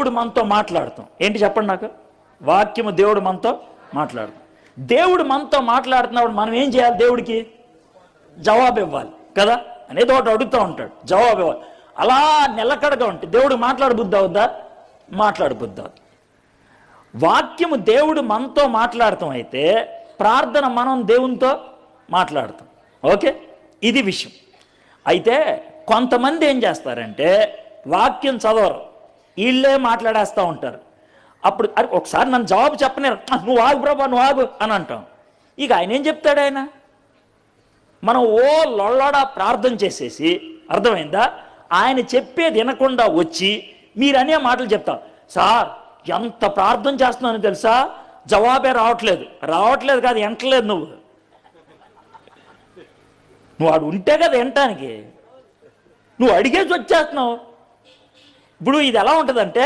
దేవుడు మనతో మాట్లాడతాం ఏంటి చెప్పండి నాకు? వాక్యము దేవుడు మనతో మాట్లాడతాం. దేవుడు మనతో మాట్లాడుతున్నప్పుడు మనం ఏం చేయాలి? దేవుడికి జవాబు ఇవ్వాలి కదా. అనేది ఒకటి అడుగుతూ ఉంటాడు, జవాబు ఇవ్వాలి. అలా నిలకడగా ఉంటే దేవుడు మాట్లాడబుద్ధి అవుద్దా? మాట్లాడబుద్ధి అవుద్ది. వాక్యము దేవుడు మనతో మాట్లాడతాం అయితే ప్రార్థన మనం దేవునితో మాట్లాడతాం. ఓకే, ఇది విషయం. అయితే కొంతమంది ఏం చేస్తారంటే వాక్యం చదవరు, వీళ్ళే మాట్లాడేస్తూ ఉంటారు. అప్పుడు అరే ఒకసారి నన్ను జవాబు చెప్పలేరు, నువ్వు ఆగు ప్రభా, నువ్వు ఆగు అని అంటాం. ఇక ఆయన ఏం చెప్తాడు? ఆయన మనం లొల్లడా ప్రార్థన చేసేసి, అర్థమైందా, ఆయన చెప్పేది వినకుండా వచ్చి మీరనే మాటలు చెప్తాం. సార్ ఎంత ప్రార్థన చేస్తున్నాను తెలుసా, జవాబే రావట్లేదు కాదు, ఎంటలేదు. నువ్వు వాడు ఉంటే కదా వినటానికి, నువ్వు అడిగేసి వచ్చేస్తున్నావు. ఇప్పుడు ఇది ఎలా ఉంటుందంటే